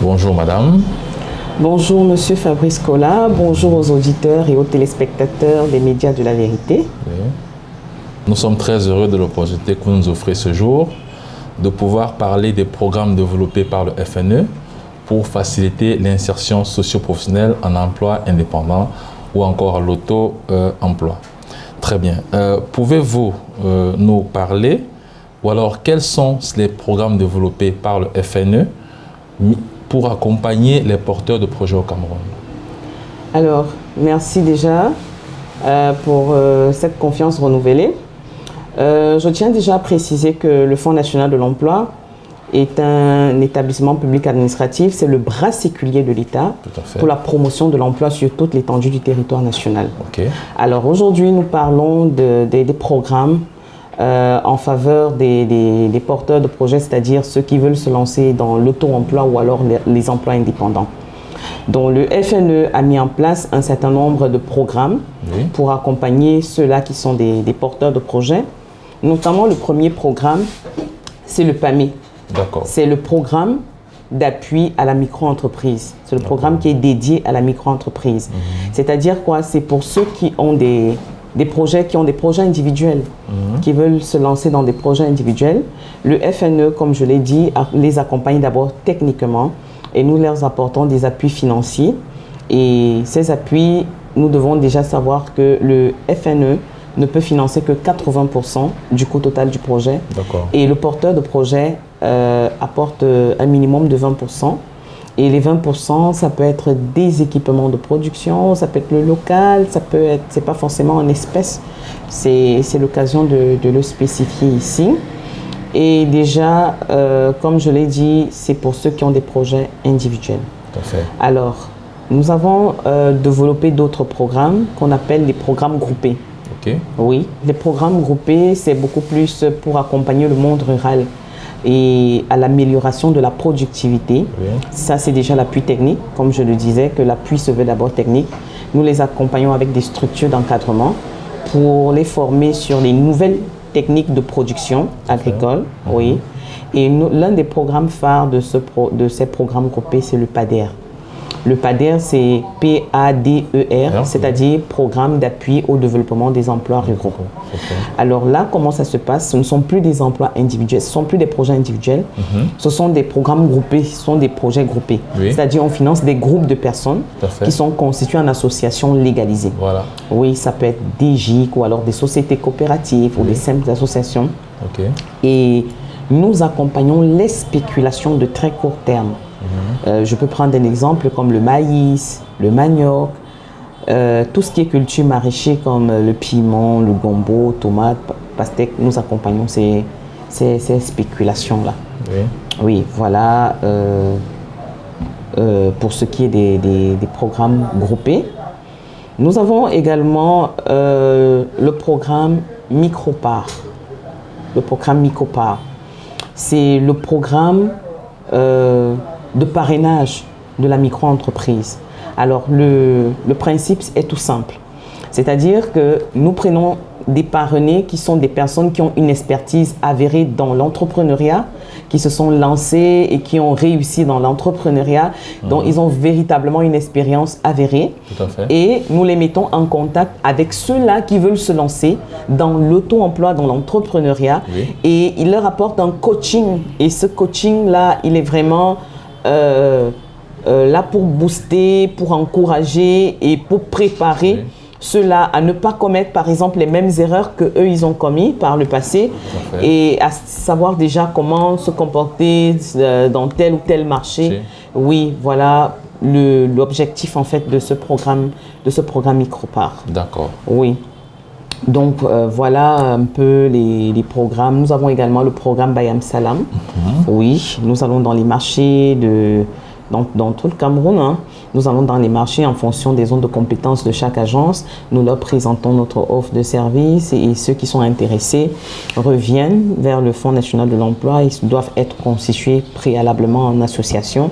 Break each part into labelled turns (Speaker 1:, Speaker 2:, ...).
Speaker 1: Bonjour madame.
Speaker 2: Bonjour monsieur Fabrice Cola, bonjour aux auditeurs et aux téléspectateurs des médias de la vérité.
Speaker 1: Oui. Nous sommes très heureux de l'opportunité que vous nous offrez ce jour de pouvoir parler des programmes développés par le FNE pour faciliter l'insertion socio-professionnelle en emploi indépendant ou encore l'auto-emploi. Très bien. Pouvez-vous nous parler ou alors quels sont les programmes développés par le FNE pour accompagner les porteurs de projets au Cameroun?
Speaker 2: Alors, merci déjà pour cette confiance renouvelée. Je tiens déjà à préciser que le Fonds national de l'emploi est un établissement public administratif, c'est le bras séculier de l'État pour la promotion de l'emploi sur toute l'étendue du territoire national.
Speaker 1: Okay.
Speaker 2: Alors aujourd'hui, nous parlons des programmes en faveur des porteurs de projets, c'est-à-dire ceux qui veulent se lancer dans l'auto-emploi ou alors les emplois indépendants. Donc le FNE a mis en place un certain nombre de programmes pour accompagner ceux-là qui sont des porteurs de projets. Notamment le premier programme, c'est le PAME. C'est le programme d'appui à la micro-entreprise. C'est le programme qui est dédié à la micro-entreprise. C'est-à-dire quoi? C'est pour ceux qui ont des projets individuels, qui veulent se lancer dans des projets individuels. Le FNE, comme je l'ai dit, les accompagne d'abord techniquement et nous leur apportons des appuis financiers. Et ces appuis, nous devons déjà savoir que le FNE ne peut financer que 80% du coût total du projet. Et le porteur de projet apporte un minimum de 20%. Et les 20%, ça peut être des équipements de production, ça peut être le local, ça peut être, c'est pas forcément en espèces. C'est l'occasion de le spécifier ici. Et déjà, comme je l'ai dit, c'est pour ceux qui ont des projets individuels.
Speaker 1: Tout à fait.
Speaker 2: Alors, nous avons développé d'autres programmes qu'on appelle les programmes groupés. Oui, les programmes groupés, c'est beaucoup plus pour accompagner le monde rural et à l'amélioration de la productivité. Ça, c'est déjà l'appui technique. Comme je le disais, que l'appui se veut d'abord technique. Nous les accompagnons avec des structures d'encadrement pour les former sur les nouvelles techniques de production agricole. Oui. Et l'un des programmes phares de ces programmes groupés, c'est le PADER. Le PADER, c'est P-A-D-E-R, c'est-à-dire Programme d'appui au développement des emplois ruraux. Alors là, comment ça se passe? Ce ne sont plus des emplois individuels, ce ne sont plus des projets individuels, ce sont des programmes groupés, ce sont des projets groupés. C'est-à-dire on finance des groupes de personnes qui sont constitués en associations légalisées. Oui, ça peut être des GIC ou alors des sociétés coopératives ou des simples associations. Et nous accompagnons les spéculations de très court terme. Je peux prendre un exemple comme le maïs, le manioc, tout ce qui est culture maraîcher comme le piment, le gombo, tomate, pastèque. Nous accompagnons ces spéculations-là. Oui, voilà pour ce qui est des programmes groupés. Nous avons également le programme Micropart. Le programme Micropart, c'est le programme de parrainage de la micro-entreprise. Alors, le principe est tout simple. C'est-à-dire que nous prenons des parrainés qui sont des personnes qui ont une expertise avérée dans l'entrepreneuriat, qui se sont lancés et qui ont réussi dans l'entrepreneuriat, dont ils ont véritablement une expérience avérée. Et nous les mettons en contact avec ceux-là qui veulent se lancer dans l'auto-emploi, dans l'entrepreneuriat. Et ils leur apportent un coaching. Et ce coaching-là, il est vraiment là pour booster, pour encourager et pour préparer ceux-là à ne pas commettre par exemple les mêmes erreurs que eux ils ont commis par le passé et à savoir déjà comment se comporter dans tel ou tel marché. Oui, voilà l'objectif en fait de ce programme Micropart.
Speaker 1: D'accord.
Speaker 2: Oui. Donc voilà un peu les programmes. Nous avons également le programme Bayam Salam. Oui, nous allons dans les marchés dans tout le Cameroun. Nous allons dans les marchés en fonction des zones de compétences de chaque agence. Nous leur présentons notre offre de service et ceux qui sont intéressés reviennent vers le Fonds national de l'emploi. Ils doivent être constitués préalablement en association.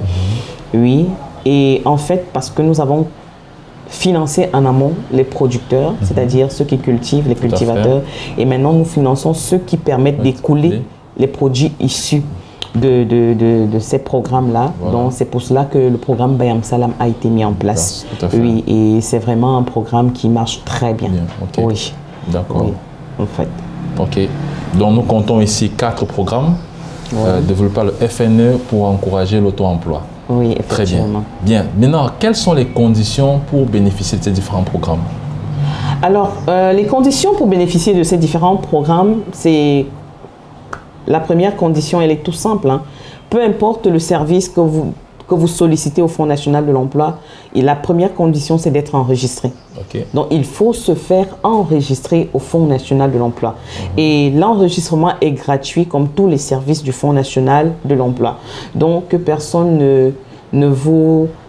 Speaker 2: Oui, et en fait, parce que nous avons financer en amont les producteurs, c'est-à-dire ceux qui cultivent, les cultivateurs. Et maintenant, nous finançons ceux qui permettent d'écouler les produits issus de ces programmes-là.
Speaker 1: Voilà.
Speaker 2: Donc, c'est pour cela que le programme Bayam Salam a été mis en place.
Speaker 1: Tout à fait.
Speaker 2: Oui, et c'est vraiment un programme qui marche très bien.
Speaker 1: Okay.
Speaker 2: Oui.
Speaker 1: D'accord.
Speaker 2: Oui, en fait.
Speaker 1: OK. Donc, nous comptons ici 4 programmes développés par le FNE pour encourager l'auto-emploi.
Speaker 2: Oui, effectivement.
Speaker 1: Très bien. Bien. Maintenant, quelles sont les conditions pour bénéficier de ces différents programmes?
Speaker 2: Alors, les conditions pour bénéficier de ces différents programmes, c'est... La première condition, elle est tout simple. Hein. Peu importe le service que vous sollicitez au Fonds national de l'emploi, la première condition, c'est d'être enregistré.
Speaker 1: Okay.
Speaker 2: Donc, il faut se faire enregistrer au Fonds national de l'emploi. Et l'enregistrement est gratuit comme tous les services du Fonds national de l'emploi. Donc, que personne ne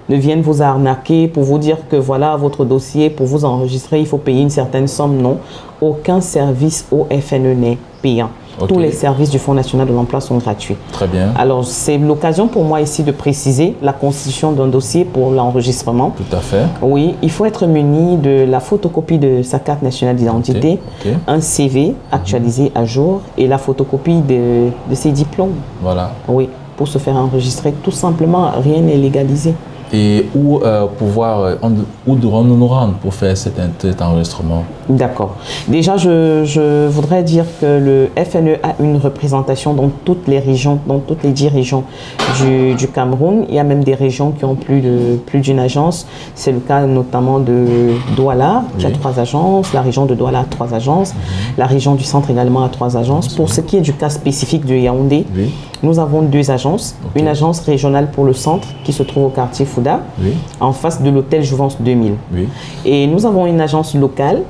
Speaker 2: vienne vous arnaquer pour vous dire que voilà votre dossier, pour vous enregistrer, il faut payer une certaine somme. Non, aucun service au FNE n'est payant. Okay. Tous les services du Fonds national de l'emploi sont gratuits.
Speaker 1: Très bien.
Speaker 2: Alors, c'est l'occasion pour moi ici de préciser la constitution d'un dossier pour l'enregistrement.
Speaker 1: Tout à fait.
Speaker 2: Oui, il faut être muni de la photocopie de sa carte nationale d'identité, un CV actualisé à jour et la photocopie de ses diplômes.
Speaker 1: Voilà.
Speaker 2: Oui, pour se faire enregistrer, tout simplement, rien n'est légalisé.
Speaker 1: Et où devons-nous nous rendre pour faire cet enregistrement?
Speaker 2: D'accord. Déjà, je voudrais dire que le FNE a une représentation dans toutes les régions, dans toutes les 10 régions du Cameroun. Il y a même des régions qui ont plus d'une agence. C'est le cas notamment de Douala, qui a 3 agences. La région de Douala a 3 agences. La région du centre également a 3 agences. Pour ce qui est du cas spécifique de Yaoundé, nous avons 2 agences. Une agence régionale pour le centre qui se trouve au quartier Fouda, en face de l'hôtel Jouvence 2000. Et nous avons une agence locale,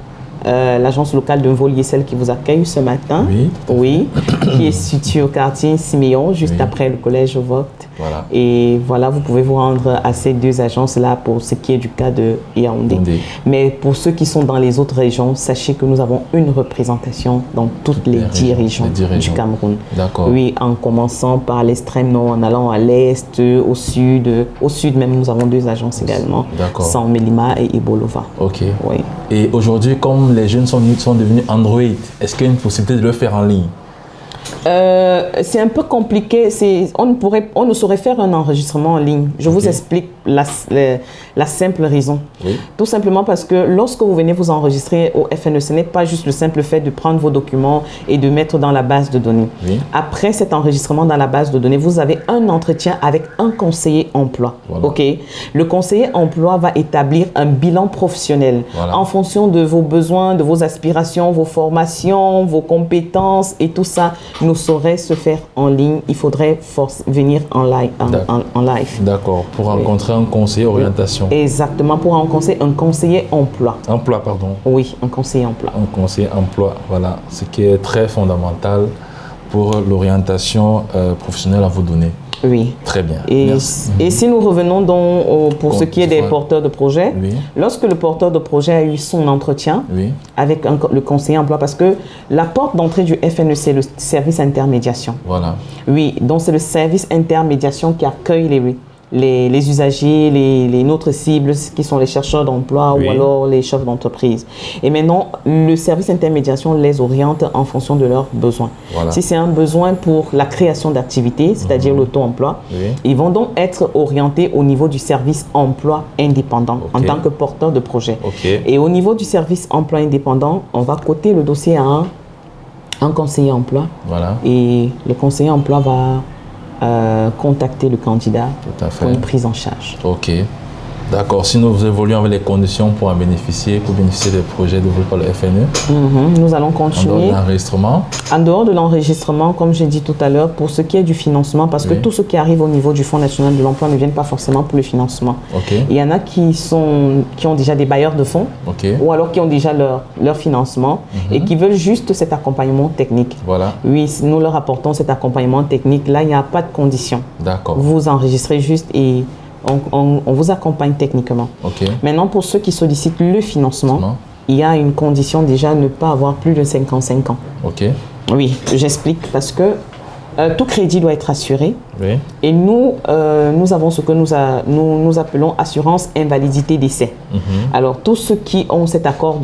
Speaker 2: l'agence locale de Volier, celle qui vous accueille ce matin, qui est située au quartier Siméon, juste après le collège Vogt.
Speaker 1: Voilà.
Speaker 2: Et voilà, vous pouvez vous rendre à ces 2 agences-là pour ce qui est du cas de Yaoundé. Mais pour ceux qui sont dans les autres régions, sachez que nous avons une représentation dans toutes les 10 régions du Cameroun.
Speaker 1: D'accord.
Speaker 2: Oui, en commençant par l'extrême nord, en allant à l'est, au sud. Au sud même, nous avons 2 agences également. San Melima et Ibolova.
Speaker 1: OK.
Speaker 2: Oui.
Speaker 1: Et aujourd'hui, comme les jeunes sont devenus Android, est-ce qu'il y a une possibilité de le faire en ligne?
Speaker 2: C'est un peu compliqué. On ne saurait faire un enregistrement en ligne. Je vous explique la simple raison. Tout simplement parce que lorsque vous venez vous enregistrer au FNE, ce n'est pas juste le simple fait de prendre vos documents et de mettre dans la base de données. Après cet enregistrement dans la base de données, vous avez un entretien avec un conseiller emploi. Le conseiller emploi va établir un bilan professionnel en fonction de vos besoins, de vos aspirations, vos formations, vos compétences et tout ça ne saurait se faire en ligne. Il faudrait venir en live.
Speaker 1: D'accord, pour rencontrer un conseiller orientation.
Speaker 2: Exactement, pour rencontrer un conseiller emploi.
Speaker 1: Emploi, pardon.
Speaker 2: Oui, un conseiller emploi.
Speaker 1: Un conseiller emploi, voilà. Ce qui est très fondamental pour l'orientation professionnelle à vous donner.
Speaker 2: Oui.
Speaker 1: Très bien.
Speaker 2: Et si nous revenons donc pour ce qui est des porteurs de projet, lorsque le porteur de projet a eu son entretien avec le conseiller emploi, parce que la porte d'entrée du FNE, c'est le service intermédiation.
Speaker 1: Voilà.
Speaker 2: Oui, donc c'est le service intermédiation qui accueille les usagers, notre cible, qui sont les chercheurs d'emploi ou alors les chefs d'entreprise. Et maintenant, le service intermédiation les oriente en fonction de leurs besoins. Voilà. Si c'est un besoin pour la création d'activités, c'est-à-dire l'auto-emploi, ils vont donc être orientés au niveau du service emploi indépendant en tant que porteur de projet. Et au niveau du service emploi indépendant, on va coter le dossier à un conseiller emploi. Voilà. Et le conseiller emploi va contacter le candidat pour une prise en charge.
Speaker 1: OK. D'accord. Si nous évoluons avec les conditions pour bénéficier des projets développés par le FNE,
Speaker 2: nous allons continuer.
Speaker 1: En dehors de l'enregistrement.
Speaker 2: En dehors de l'enregistrement, comme j'ai dit tout à l'heure, pour ce qui est du financement, parce que tout ce qui arrive au niveau du Fonds national de l'emploi ne viennent pas forcément pour le financement. Il y en a qui ont déjà des bailleurs de fonds, ou alors qui ont déjà leur financement et qui veulent juste cet accompagnement technique.
Speaker 1: Voilà.
Speaker 2: Oui, nous leur apportons cet accompagnement technique. Là, il n'y a pas de condition.
Speaker 1: D'accord.
Speaker 2: Vous enregistrez juste et on vous accompagne techniquement. Maintenant, pour ceux qui sollicitent le financement, il y a une condition déjà, ne pas avoir plus de 55 ans. Oui, j'explique parce que tout crédit doit être assuré. Et nous avons ce que nous appelons assurance invalidité décès. Alors, tous ceux qui ont cet accord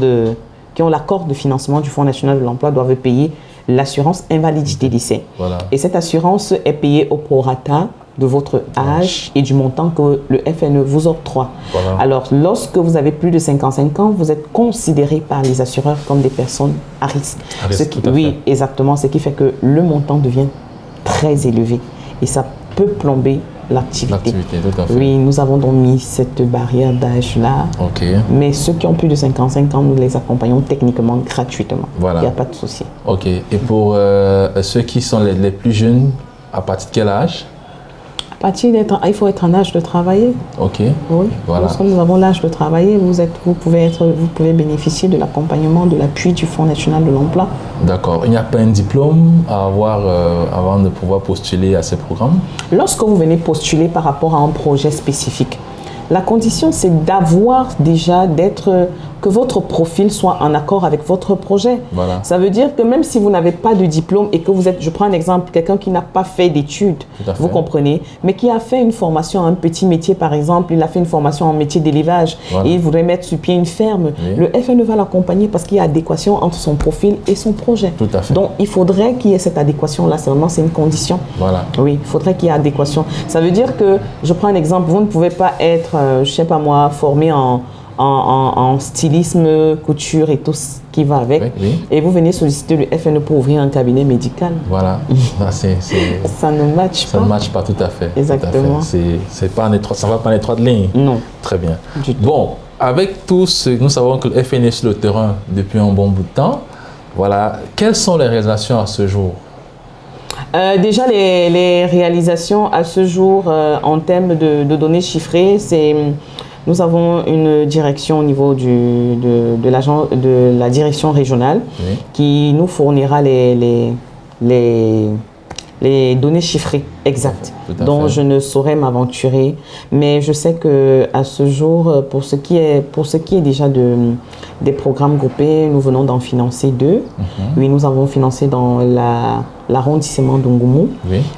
Speaker 2: qui ont l'accord de financement du Fonds national de l'emploi doivent payer l'assurance invalidité lycée.
Speaker 1: Voilà.
Speaker 2: Et cette assurance est payée au prorata de votre âge et du montant que le FNE vous octroie.
Speaker 1: Voilà.
Speaker 2: Alors, lorsque vous avez plus de 55 ans, vous êtes considéré par les assureurs comme des personnes à risque. Oui, exactement, ce qui fait que le montant devient très élevé et ça peut plomber l'activité.
Speaker 1: Tout à fait.
Speaker 2: Oui, nous avons donc mis cette barrière d'âge-là.
Speaker 1: Ok.
Speaker 2: Mais ceux qui ont plus de 55 ans, nous les accompagnons techniquement gratuitement.
Speaker 1: Voilà.
Speaker 2: Il n'y a pas de souci.
Speaker 1: Ok. Et pour ceux qui sont les plus jeunes, à partir de quel âge?
Speaker 2: Il faut être en âge de travailler.
Speaker 1: Ok.
Speaker 2: Oui.
Speaker 1: Voilà.
Speaker 2: Lorsque nous avons l'âge de travailler, vous pouvez bénéficier de l'accompagnement, de l'appui du Fonds national de l'emploi.
Speaker 1: D'accord. Il n'y a pas un diplôme à avoir avant de pouvoir postuler à ces programmes?
Speaker 2: Lorsque vous venez postuler par rapport à un projet spécifique, la condition, c'est d'avoir déjà, que votre profil soit en accord avec votre projet.
Speaker 1: Voilà.
Speaker 2: Ça veut dire que même si vous n'avez pas de diplôme et que vous êtes, je prends un exemple, quelqu'un qui n'a pas fait d'études, vous comprenez, mais qui a fait une formation, un petit métier par exemple, il a fait une formation en métier d'élevage et il voudrait mettre sur pied une ferme, le FNE va l'accompagner parce qu'il y a adéquation entre son profil et son projet.
Speaker 1: Tout à fait.
Speaker 2: Donc, il faudrait qu'il y ait cette adéquation-là, seulement c'est une condition.
Speaker 1: Voilà.
Speaker 2: Oui, il faudrait qu'il y ait adéquation. Ça veut dire que, je prends un exemple, vous ne pouvez pas être, je ne sais pas moi, formé en stylisme, couture et tout ce qui va avec. Et vous venez solliciter le FNE pour ouvrir un cabinet médical.
Speaker 1: Voilà.
Speaker 2: Ça ne matche pas.
Speaker 1: Ça ne matche pas tout à fait.
Speaker 2: Exactement.
Speaker 1: Ça ne va pas en étroite ligne.
Speaker 2: Non.
Speaker 1: Très bien. Bon, avec tout ce, nous savons que le FNE est sur le terrain depuis un bon bout de temps. Voilà. Quelles sont les réalisations à ce jour?
Speaker 2: Déjà, les réalisations à ce jour en termes de données chiffrées, c'est... Nous avons une direction au niveau de la direction régionale qui nous fournira les données chiffrées exactes dont je ne saurais m'aventurer. Mais je sais qu'à ce jour, pour ce qui est déjà des programmes groupés, nous venons d'en financer 2. Oui, nous avons financé dans l'arrondissement d'Ungumu.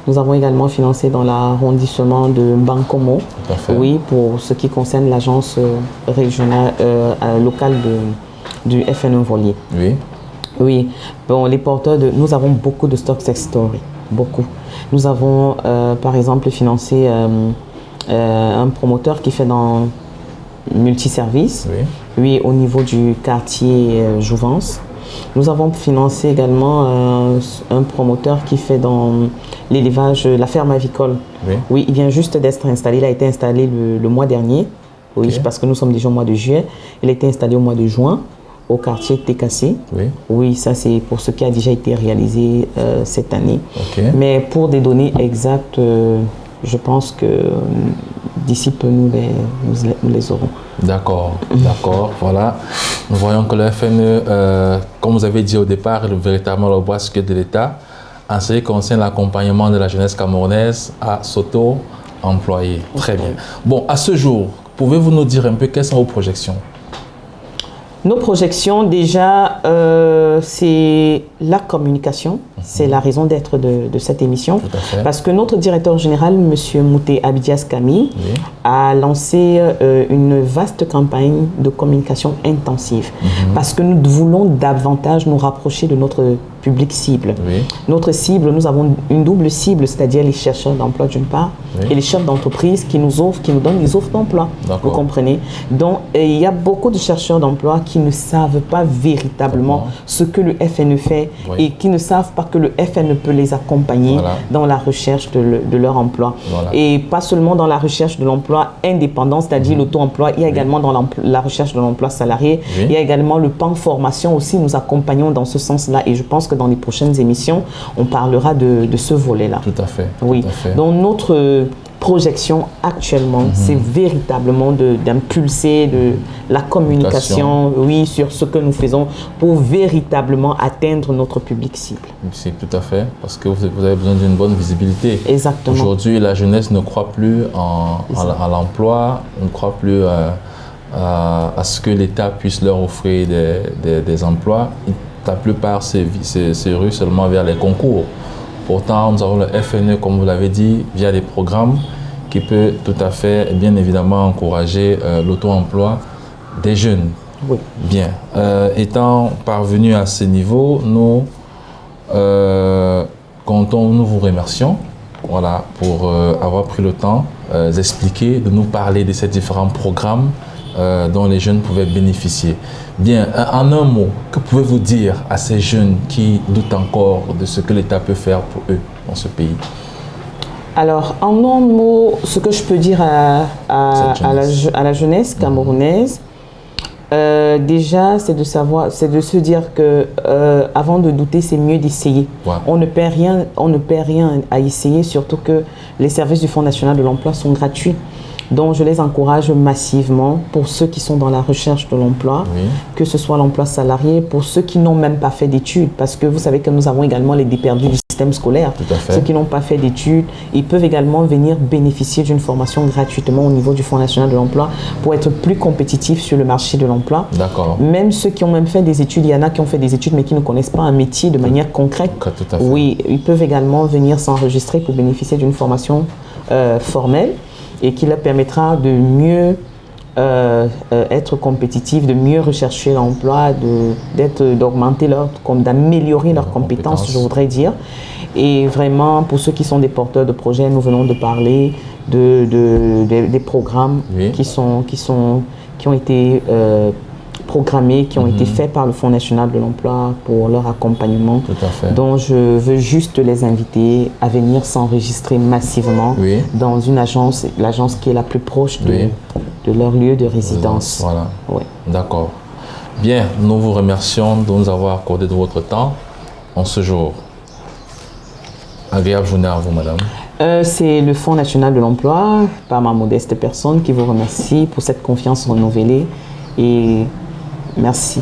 Speaker 2: Nous avons également financé dans l'arrondissement de Bankomo. Oui, pour ce qui concerne l'agence régionale locale du FNE Volier. Oui. Bon, les porteurs nous avons beaucoup de stock success story. Beaucoup. Nous avons, par exemple, financé un promoteur qui fait dans multiservice, au niveau du quartier Jouvence. Nous avons financé également un promoteur qui fait dans l'élevage, la ferme avicole. Oui, il vient juste d'être installé. Il a été installé le mois dernier. Oui, parce que nous sommes déjà au mois de juillet. Il a été installé au mois de juin au quartier TKC. Oui, ça c'est pour ce qui a déjà été réalisé cette année. Mais pour des données exactes, je pense que d'ici peu nous les aurons. D'accord,
Speaker 1: voilà. Nous voyons que le FNE, comme vous avez dit au départ, est véritablement le bras de l'État en ce qui concerne l'accompagnement de la jeunesse camerounaise à s'auto-employer. Très bien. Bon, à ce jour, pouvez-vous nous dire un peu quelles sont vos projections?
Speaker 2: Nos projections, déjà, c'est la communication. C'est la raison d'être de cette émission. Parce que notre directeur général, M. Mouté Abidias Camille, a lancé une vaste campagne de communication intensive. Parce que nous voulons davantage nous rapprocher de notre public cible. Notre cible, nous avons une double cible, c'est-à-dire les chercheurs d'emploi d'une part et les chefs d'entreprise qui nous donnent des offres d'emploi. Vous comprenez? Donc, il y a beaucoup de chercheurs d'emploi qui ne savent pas véritablement ce que le FNE fait et qui ne savent pas que le FNE peut les accompagner dans la recherche de leur emploi. Et pas seulement dans la recherche de l'emploi indépendant, c'est-à-dire l'auto-emploi, il y a également dans la recherche de l'emploi salarié, il y a également le pan formation aussi, nous accompagnons dans ce sens-là et je pense que dans les prochaines émissions, on parlera de ce volet-là.
Speaker 1: Tout à fait.
Speaker 2: Oui.
Speaker 1: Tout à fait.
Speaker 2: Donc notre projection actuellement, c'est véritablement d'impulser de la communication, sur ce que nous faisons pour véritablement atteindre notre public cible.
Speaker 1: C'est tout à fait, parce que vous avez besoin d'une bonne visibilité.
Speaker 2: Exactement. Aujourd'hui,
Speaker 1: la jeunesse ne croit plus à l'emploi, ne croit plus à ce que l'État puisse leur offrir des emplois. La plupart se ruent seulement vers les concours. Pourtant, nous avons le FNE, comme vous l'avez dit, via des programmes qui peut tout à fait, bien évidemment, encourager l'auto-emploi des jeunes. Bien. Étant parvenus à ce niveau, nous Nous vous remercions pour avoir pris le temps d'expliquer, de nous parler de ces différents programmes dont les jeunes pouvaient bénéficier. Bien, en un mot, que pouvez-vous dire à ces jeunes qui doutent encore de ce que l'État peut faire pour eux dans ce pays?
Speaker 2: Alors, en un mot, ce que je peux dire à la jeunesse camerounaise, déjà, c'est de se dire que avant de douter, c'est mieux d'essayer. Ouais. On ne perd rien à essayer, surtout que les services du Fonds national de l'emploi sont gratuits. Donc, je les encourage massivement pour ceux qui sont dans la recherche de l'emploi, oui, que ce soit l'emploi salarié, pour ceux qui n'ont même pas fait d'études, parce que vous savez que nous avons également les déperdus du système scolaire.
Speaker 1: Tout à fait.
Speaker 2: Ceux qui n'ont pas fait d'études, ils peuvent également venir bénéficier d'une formation gratuitement au niveau du Fonds national de l'emploi pour être plus compétitifs sur le marché de l'emploi.
Speaker 1: D'accord.
Speaker 2: Même ceux qui ont même fait des études, il y en a qui ont fait des études mais qui ne connaissent pas un métier de manière concrète.
Speaker 1: Tout à fait.
Speaker 2: Oui, ils peuvent également venir s'enregistrer pour bénéficier d'une formation formelle, et qui leur permettra de mieux être compétitifs, de mieux rechercher l'emploi, d'améliorer leurs compétences, je voudrais dire. Et vraiment, pour ceux qui sont des porteurs de projets, nous venons de parler des programmes, oui, qui ont été programmés, qui ont été faits par le Fonds national de l'emploi pour leur accompagnement.
Speaker 1: Tout à fait.
Speaker 2: Donc, je veux juste les inviter à venir s'enregistrer massivement, oui, dans une agence, l'agence qui est la plus proche de leur lieu de résidence.
Speaker 1: Voilà.
Speaker 2: Oui.
Speaker 1: D'accord. Bien, nous vous remercions de nous avoir accordé de votre temps en ce jour. Agréable journée à vous, madame.
Speaker 2: C'est le Fonds national de l'emploi, par ma modeste personne, qui vous remercie pour cette confiance renouvelée. Et merci.